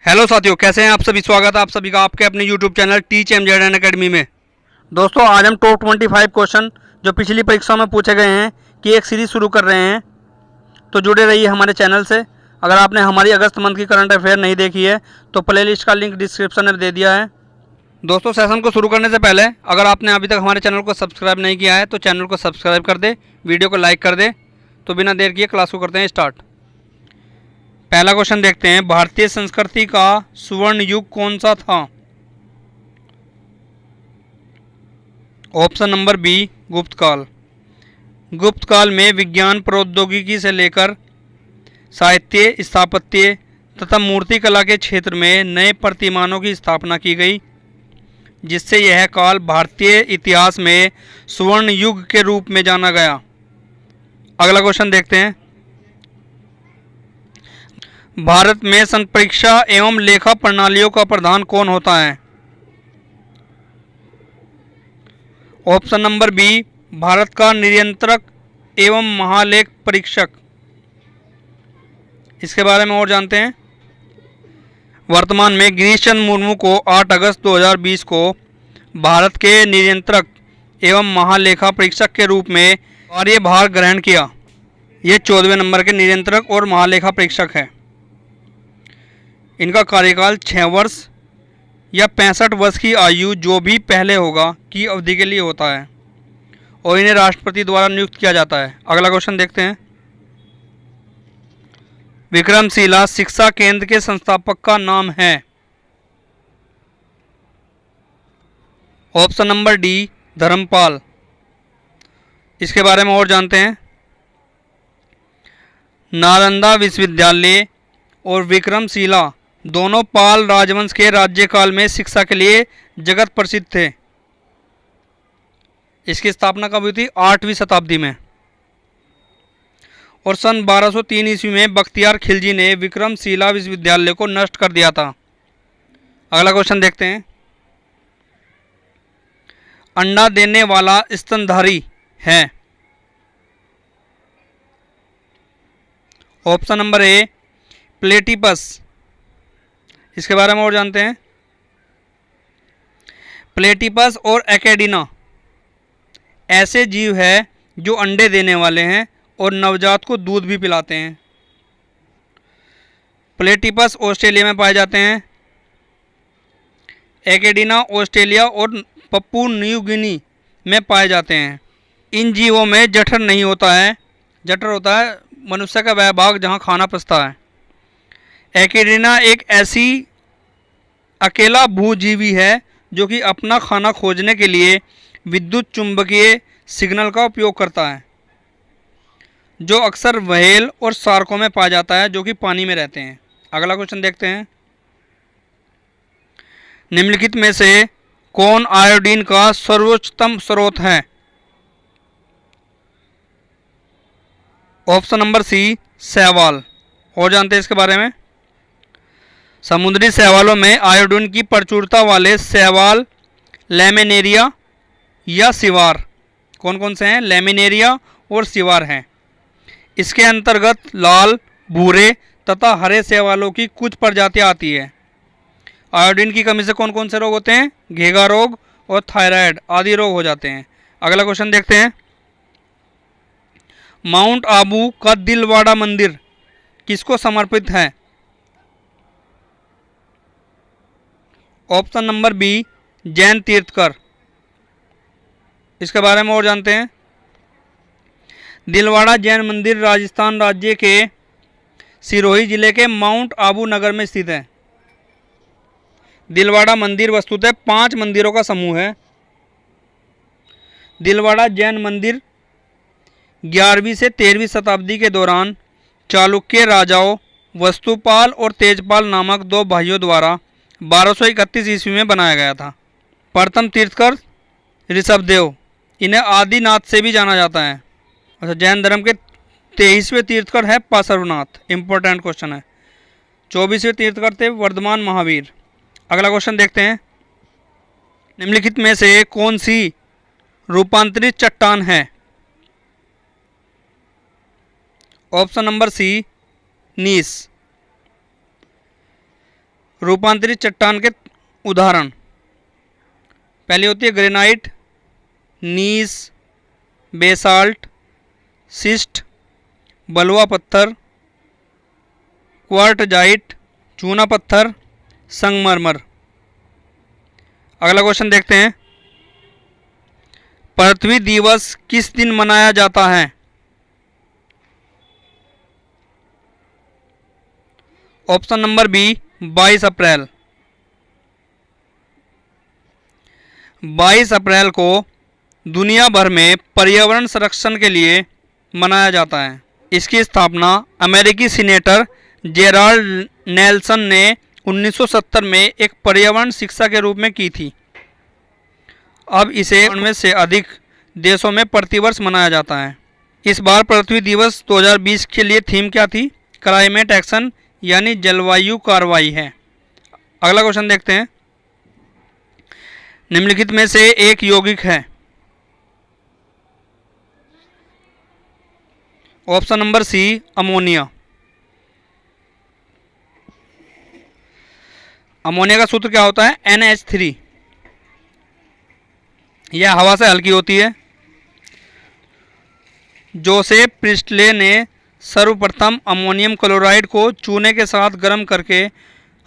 Hello साथियों, कैसे हैं आप सभी। स्वागत है आप सभी का आपके अपने YouTube channel teach Mz academy में। दोस्तों, आज हम टॉप 25 क्वेश्चन जो पिछली परीक्षा में पूछे गए हैं कि एक सीरीज शुरू कर रहे हैं, तो जुड़े रहिए हमारे चैनल से। अगर आपने हमारी अगस्त मंथ की करंट अफेयर नहीं देखी है तो प्लेलिस्ट का लिंक डिस्क्रिप्शन में दे दिया है। दोस्तों, सेशन को शुरू करने से पहले अगर आपने अभी तक हमारे चैनल को सब्सक्राइब नहीं किया है तो चैनल को सब्सक्राइब कर दे, वीडियो को लाइक कर दे। तो बिना देर किए क्लास को करते हैं स्टार्ट। पहला क्वेश्चन देखते हैं, भारतीय संस्कृति का सुवर्ण युग कौन सा था। ऑप्शन नंबर बी, गुप्त काल। गुप्त काल में विज्ञान प्रौद्योगिकी से लेकर साहित्य, स्थापत्य तथा मूर्ति कला के क्षेत्र में नए प्रतिमानों की स्थापना की गई, जिससे यह काल भारतीय इतिहास में सुवर्ण युग के रूप में जाना गया। अगला क्वेश्चन देखते हैं, भारत में संपरीक्षा एवं लेखा प्रणालियों का प्रधान कौन होता है। ऑप्शन नंबर बी, भारत का नियंत्रक एवं महालेख परीक्षक। इसके बारे में और जानते हैं। वर्तमान में गिरीश चंद्र मुर्मू को 8 अगस्त 2020 को भारत के नियंत्रक एवं महालेखा परीक्षक के रूप में कार्यभार ग्रहण किया। ये 14वें नंबर के नियंत्रक और महालेखा परीक्षक है। इनका कार्यकाल 6 वर्ष या 65 वर्ष की आयु जो भी पहले होगा की अवधि के लिए होता है और इन्हें राष्ट्रपति द्वारा नियुक्त किया जाता है। अगला क्वेश्चन देखते हैं, विक्रमशिला शिक्षा केंद्र के संस्थापक का नाम है। Option number D, Dharampal. इसके बारे में और जानते हैं। नालंदा विश्वविद्यालय और विक्रमशिला दोनों पाल राजवंश के राज्यकाल में शिक्षा के लिए जगत प्रसिद्ध थे। इसकी स्थापना कब हुई थी? 8वीं शताब्दी में। और सन 1203 ईस्वी में बख्तियार खिलजी ने विक्रमशिला विश्वविद्यालय को नष्ट कर दिया था। अगला क्वेश्चन देखते हैं, अंडा देने वाला स्तनधारी है। Option number A, platypus. इसके बारे में और जानते हैं। प्लेटिपस और एकेडिना ऐसे जीव है जो अंडे देने वाले हैं और नवजात को दूध भी पिलाते हैं। प्लेटिपस ऑस्ट्रेलिया में पाए जाते हैं। एकेडिना ऑस्ट्रेलिया और पप्पू न्यू गिनी में पाए जाते हैं। इन जीवों में जठर नहीं होता है। जठर होता है मनुष्य का वह भाग जहाँ खाना पचता है। एकेडिना एक ऐसी अकेला भूजीवी है जो कि अपना खाना खोजने के लिए विद्युत चुंबकीय सिग्नल का उपयोग करता है, जो अक्सर व्हेल और शार्कों में पाया जाता है जो कि पानी में रहते हैं। अगला क्वेश्चन देखते हैं, निम्नलिखित में से कौन आयोडीन का सर्वोच्चतम स्रोत है। ऑप्शन नंबर सी, शैवाल। और जानते हैं इसके बारे में। समुद्री शैवालों में आयोडीन की प्रचुरता वाले शैवाल लैमिनेरिया या सिवार कौन कौन से हैं? लैमिनेरिया और सिवार हैं। इसके अंतर्गत लाल, भूरे तथा हरे शैवालों की कुछ प्रजातियां आती है। आयोडीन की कमी से कौन कौन से रोग होते हैं? घेगा रोग और थायराइड आदि रोग हो जाते हैं। अगला क्वेश्चन देखते हैं, माउंट आबू का दिलवाड़ा मंदिर किसको समर्पित है। ऑप्शन नंबर बी, जैन तीर्थकर। इसके बारे में और जानते हैं। दिलवाड़ा जैन मंदिर राजस्थान राज्य के सिरोही जिले के माउंट आबू नगर में स्थित है। दिलवाड़ा मंदिर वस्तुतः 5 मंदिरों का समूह है। दिलवाड़ा जैन मंदिर 11वीं से 13वीं शताब्दी के दौरान चालुक्य राजाओं वस्तुपाल और तेजपाल नामक 2 भाइयों द्वारा 1231 ईस्वी में बनाया गया था। प्रथम तीर्थकर ऋषभदेव, इन्हें आदिनाथ से भी जाना जाता है। अच्छा, जैन धर्म के 23वें तीर्थकर है पार्श्वनाथ। इंपॉर्टेंट क्वेश्चन है। 24वें तीर्थकर थे वर्धमान महावीर। अगला क्वेश्चन देखते हैं, निम्नलिखित में से कौन सी रूपांतरित चट्टान है। ऑप्शन नंबर सी, नीस। रूपांतरित चट्टान के उदाहरण। पहली होती है ग्रेनाइट, नीस, बेसाल्ट, सिस्ट, बलुआ पत्थर, क्वार्टजाइट, चूना पत्थर, संगमरमर। अगला क्वेश्चन देखते हैं, पृथ्वी दिवस किस दिन मनाया जाता है? ऑप्शन नंबर बी 22 अप्रैल। 22 अप्रैल को दुनिया भर में पर्यावरण संरक्षण के लिए मनाया जाता है। इसकी स्थापना अमेरिकी सीनेटर जेराल्ड नेल्सन ने 1970 में एक पर्यावरण शिक्षा के रूप में की थी। अब इसे 90 से अधिक देशों में प्रतिवर्ष मनाया जाता है। इस बार पृथ्वी दिवस 2020 के लिए थीम क्या थी? क्लाइमेट एक्शन यानी जलवायु कार्रवाई है। अगला क्वेश्चन देखते हैं, निम्नलिखित में से एक यौगिक है। Option number C ammonia. Ammonia का सूत्र क्या होता है? NH3। यह हवा से हल्की होती है। जोसेफ प्रिस्टले ने सर्वप्रथम अमोनियम क्लोराइड को चूने के साथ गर्म करके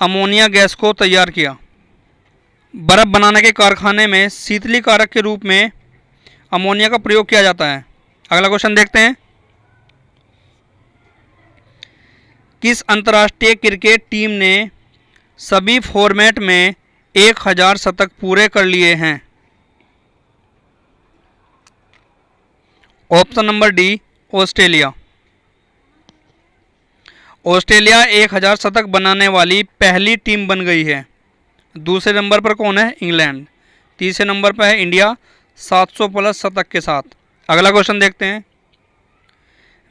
अमोनिया गैस को तैयार किया। बर्फ बनाने के कारखाने में शीतलीकारक के रूप में अमोनिया का प्रयोग किया जाता है। अगला क्वेश्चन देखते हैं, किस अंतर्राष्ट्रीय क्रिकेट टीम ने सभी फॉर्मेट में 1000 शतक पूरे कर लिए हैं? Option number D Australia. Australia 1000 शतक बनाने वाली पहली टीम बन गई है। दूसरे नंबर पर कौन है? इंग्लैंड। तीसरे नंबर पर है इंडिया 700 प्लस शतक के साथ। अगला क्वेश्चन देखते हैं,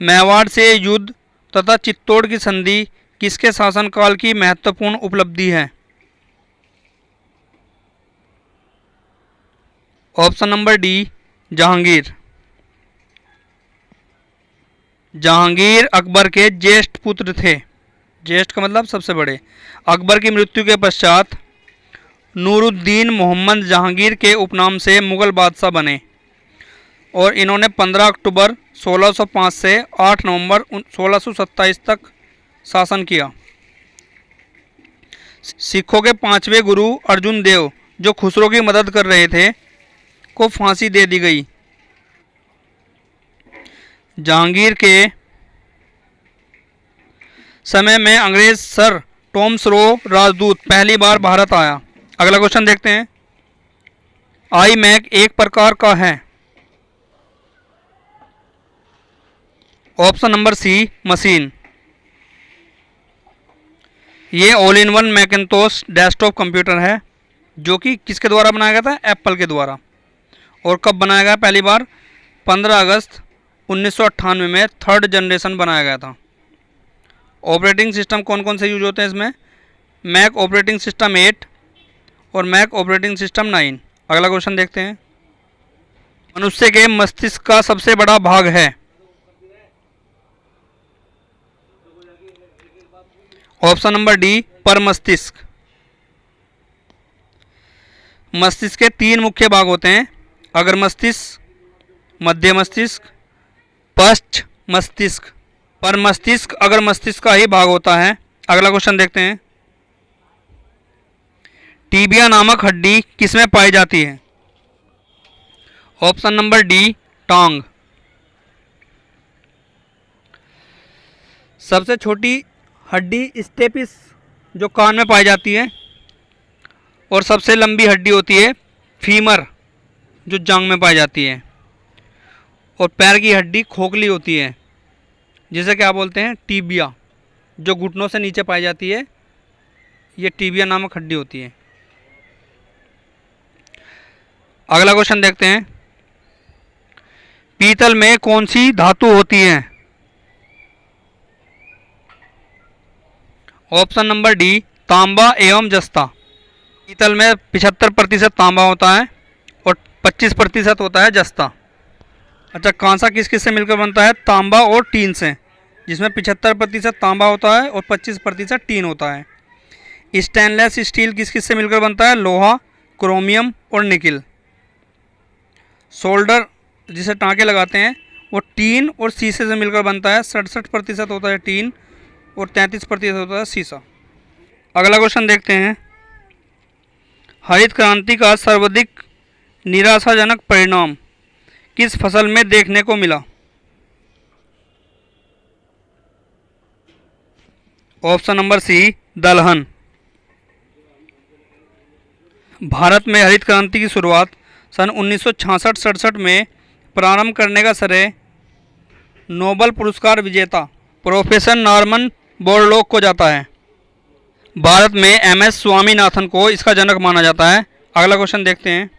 मेवाड़ से युद्ध तथा चित्तौड़ की संधि किसके शासनकाल की महत्वपूर्ण उपलब्धि है? Option number D Jahangir. Jahangir Akbar के ज्येष्ठ पुत्र थे। ज्येष्ठ का मतलब सबसे बड़े। अकबर की मृत्यु के पश्चात नूरुद्दीन मोहम्मद जहांगीर के उपनाम से मुगल बादशाह बने और इन्होंने 15 अक्टूबर 1605 से 8 नवंबर 1627 तक शासन किया। सिखों के 5वें गुरु अर्जुन देव, जो खुसरो की मदद कर रहे थे, को फांसी दे दी गई। जहांगीर के समय में अंग्रेज सर टॉमस रो राजदूत पहली बार भारत आया। अगला क्वेश्चन देखते हैं, आई मैक एक प्रकार का है। Option number C machine. ये all in one Macintosh desktop computer है जो कि किसके द्वारा बनाया गया था? एप्पल के द्वारा। और कब बनाया गया? पहली बार 15 अगस्त 1998 में थर्ड जनरेशन बनाया गया था। ऑपरेटिंग सिस्टम कौन कौन से यूज होते हैं इसमें? मैक ऑपरेटिंग सिस्टम 8 और मैक ऑपरेटिंग सिस्टम 9। अगला क्वेश्चन देखते हैं, मनुष्य के मस्तिष्क का सबसे बड़ा भाग है। ऑप्शन नंबर डी परमस्तिष्क। मस्तिष्क के 3 मुख्य भाग होते हैं, अग्र मस्तिष्क, मध्य मस्तिष्क, पश्च मस्तिष्क। परमस्तिष्क अग्र मस्तिष्क का ही भाग होता है। अगला क्वेश्चन देखते हैं, टीबिया नामक हड्डी किसमें पाई जाती है? ऑप्शन नंबर डी टांग। सबसे छोटी हड्डी स्टेपिस जो कान में पाई जाती है, और सबसे लंबी हड्डी होती है फीमर जो जांघ में पाई जाती है, और पैर की हड्डी खोखली होती है जिसे क्या बोलते हैं? टीबिया, जो घुटनों से नीचे पाई जाती है। ये टीबिया नामक हड्डी होती है। अगला क्वेश्चन देखते हैं, पीतल में कौन सी धातु होती है? ऑप्शन नंबर डी तांबा एवं जस्ता। पीतल में 75% तांबा होता है और 25% होता है जस्ता। अच्छा, कांसा किस किस से मिलकर बनता है? तांबा और टीन से, जिसमें 75% तांबा होता है और 25% टीन होता है। स्टेनलेस स्टील किस किस से मिलकर बनता है? लोहा, क्रोमियम और निकिल। सोल्डर जिसे टाँके लगाते हैं वो टीन और शीशे से मिलकर बनता है। 67% होता है टीन और 33% होता है शीशा। अगला क्वेश्चन देखते हैं। हरित क्रांति का सर्वाधिक निराशाजनक परिणाम किस फसल में देखने को मिला? ऑप्शन नंबर सी, दलहन। भारत में हरित क्रांति की शुरुआत सन 1966-67 में प्रारंभ करने का श्रेय नोबेल पुरस्कार विजेता प्रोफेसर नॉर्मन बोरलॉग को जाता है। भारत में एम.एस. स्वामीनाथन को इसका जनक माना जाता है। अगला क्वेश्चन देखते हैं।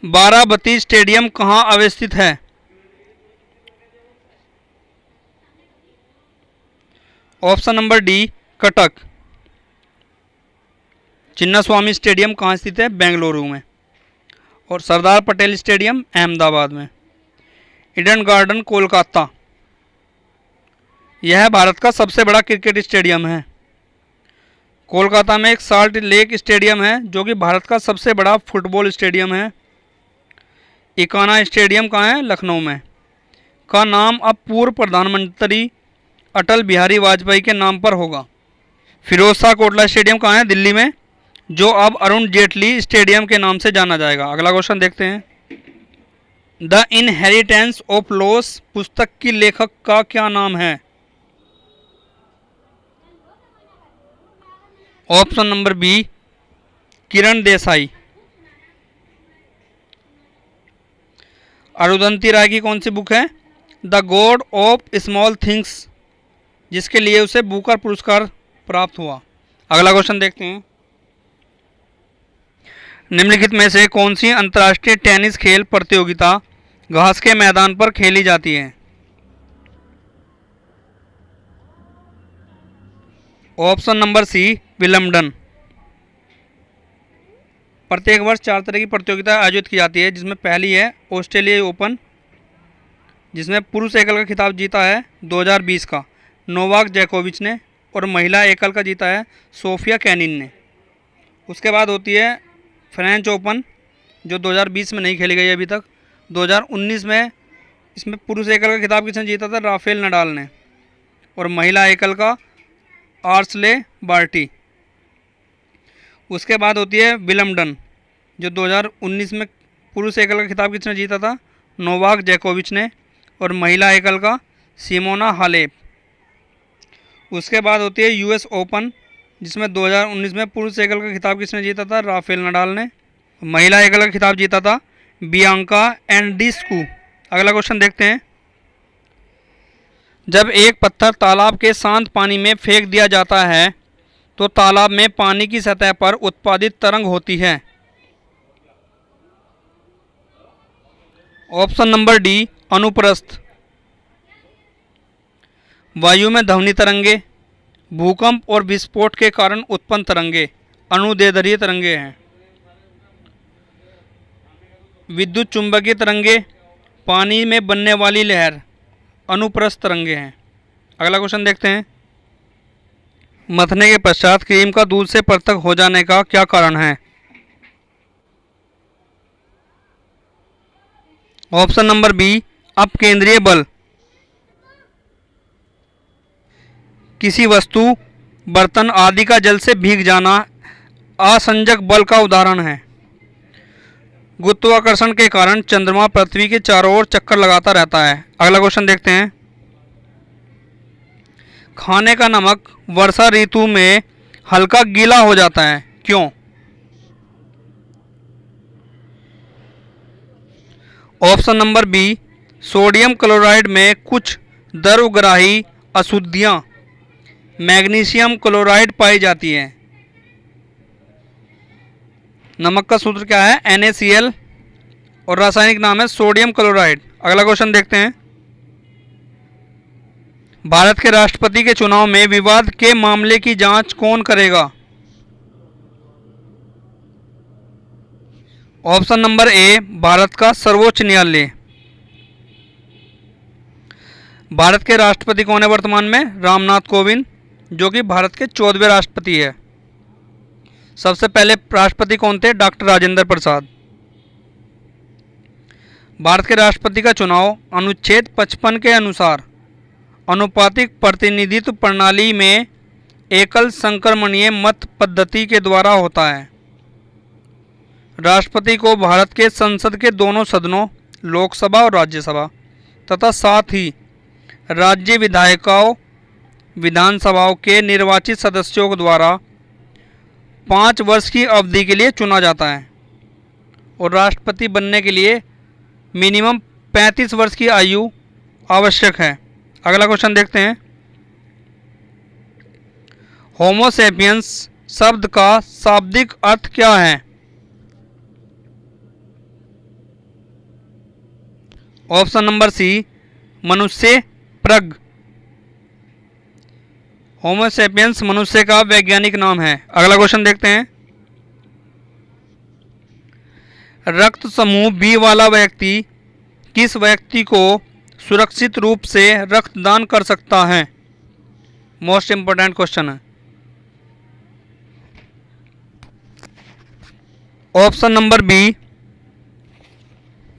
बाराबती स्टेडियम कहाँ अवस्थित है? Option number D, Cuttack. Chinnaswamy stadium कहाँ स्थित है? बेंगलुरु में। और सरदार पटेल स्टेडियम अहमदाबाद में। Eden garden Kolkata. यह भारत का सबसे बड़ा क्रिकेट स्टेडियम है। कोलकाता में एक साल्ट लेक स्टेडियम है जो कि भारत का सबसे बड़ा फुटबॉल स्टेडियम है। इकाना स्टेडियम कहाँ है? लखनऊ में। का नाम अब पूर्व प्रधानमंत्री अटल बिहारी वाजपेयी के नाम पर होगा। फिरोज शाह कोटला स्टेडियम कहाँ है? दिल्ली में, जो अब अरुण जेटली स्टेडियम के नाम से जाना जाएगा। अगला क्वेश्चन देखते हैं। द इनहेरिटेंस ऑफ लॉस पुस्तक की लेखक का क्या नाम है? Option number B, Kiran Desai. Arundhati राय की कौन सी बुक है? The God of small things, जिसके लिए उसे बुकर पुरस्कार प्राप्त हुआ। अगला क्वेश्चन देखते हैं। निम्नलिखित में से कौन सी अंतर्राष्ट्रीय टेनिस खेल प्रतियोगिता घास के मैदान पर खेली जाती है? Option number C, Wimbledon. प्रत्येक वर्ष 4 तरह की प्रतियोगिता आयोजित की जाती है, जिसमें पहली है ऑस्ट्रेलिया ओपन, जिसमें पुरुष एकल का खिताब जीता है 2020 का नोवाक जोकोविच ने, और महिला एकल का जीता है सोफिया केनिन ने। उसके बाद होती है फ्रेंच ओपन, जो 2020 में नहीं खेली गई अभी तक। 2019 में इसमें पुरुष एकल का खिताब किसने जीता था? राफेल नडाल ने। और महिला एकल का आर्सले बार्टी। उसके बाद होती है विंबलडन, जो 2019 में पुरुष एकल का खिताब किसने जीता था? नोवाक जोकोविच ने। और महिला एकल का सिमोना हालेप। उसके बाद होती है यूएस ओपन, जिसमें 2019 में पुरुष एकल का खिताब किसने जीता था? राफेल नडाल ने। महिला एकल का खिताब जीता था बियांका एंड्रीस्कू। अगला क्वेश्चन देखते हैं। जब एक पत्थर तालाब के शांत पानी में फेंक दिया जाता है तो तालाब में पानी की सतह पर उत्पादित तरंग होती है। ऑप्शन नंबर डी, अनुप्रस्थ। वायु में ध्वनि तरंगे, भूकंप और विस्फोट के कारण उत्पन्न तरंगे अनुदैर्ध्य तरंगे हैं। विद्युत चुंबकीय तरंगे, पानी में बनने वाली लहर अनुप्रस्थ तरंगे हैं। अगला क्वेश्चन देखते हैं। मथने के पश्चात क्रीम का दूध से पृथक हो जाने का क्या कारण है? ऑप्शन नंबर बी, अपकेंद्रीय बल। किसी वस्तु, बर्तन आदि का जल से भीग जाना असंजक बल का उदाहरण है। गुरुत्वाकर्षण के कारण चंद्रमा पृथ्वी के चारों ओर चक्कर लगाता रहता है। अगला क्वेश्चन देखते हैं। खाने का नमक वर्षा ऋतु में हल्का गीला हो जाता है, क्यों? Option number B, sodium chloride में कुछ द्रवग्राही अशुद्धियां मैग्नीशियम क्लोराइड पाई जाती है। नमक का सूत्र क्या है? NaCl और रासायनिक नाम है सोडियम क्लोराइड। अगला क्वेश्चन देखते हैं। भारत के राष्ट्रपति के चुनाव में विवाद के मामले की जांच कौन करेगा? ऑप्शन नंबर ए, भारत का सर्वोच्च न्यायालय। भारत के राष्ट्रपति कौन है वर्तमान में? रामनाथ कोविंद। जो कि भारत के 14वें राष्ट्रपति है। सबसे पहले राष्ट्रपति कौन थे? डॉक्टर राजेंद्र प्रसाद। भारत के राष्ट्रपति का चुनाव अनुच्छेद 55 के अनुसार आनुपातिक प्रतिनिधित्व प्रणाली में एकल संक्रमणीय मत पद्धति के द्वारा होता है। राष्ट्रपति को भारत के संसद के दोनों सदनों, लोकसभा और राज्यसभा, तथा साथ ही राज्य विधायिकाओं विधानसभाओं के निर्वाचित सदस्यों द्वारा 5 वर्ष की अवधि के लिए चुना जाता है। और राष्ट्रपति बनने के लिए मिनिमम 35 वर्ष की आयु आवश्यक है। अगला क्वेश्चन देखते हैं। होमो सेपियंस शब्द का शाब्दिक अर्थ क्या है? ऑप्शन नंबर सी, मनुष्य प्रज्ञ। होमो सेपियंस मनुष्य का वैज्ञानिक नाम है। अगला क्वेश्चन देखते हैं। रक्त समूह बी वाला व्यक्ति किस व्यक्ति को सुरक्षित रूप से रक्तदान कर सकता है? मोस्ट इंपोर्टेंट क्वेश्चन है। Option number B,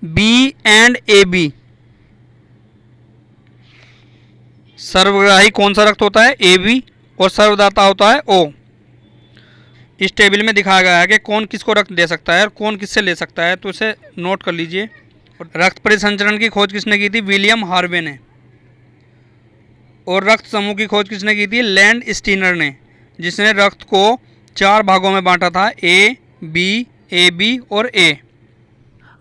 B and A B. सर्वग्राही कौन सा रक्त होता है? A B. और सर्वदाता होता है ओ। इस टेबल में दिखाया गया है कि कौन किसको रक्त दे सकता है और कौन किससे ले सकता है, तो इसे नोट कर लीजिए। रक्त परिसंचरण की खोज किसने की थी? विलियम हार्वे ने। और रक्त समूह की खोज किसने की थी? लैंड स्टीनर ने, जिसने रक्त को 4 भागों में बांटा था, ए बी और ए।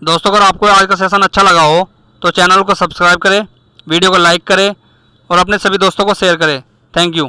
दोस्तों, अगर आपको आज का सेशन अच्छा लगा हो तो चैनल को सब्सक्राइब करें, वीडियो को लाइक करें और अपने सभी दोस्तों को शेयर करें। Thank you.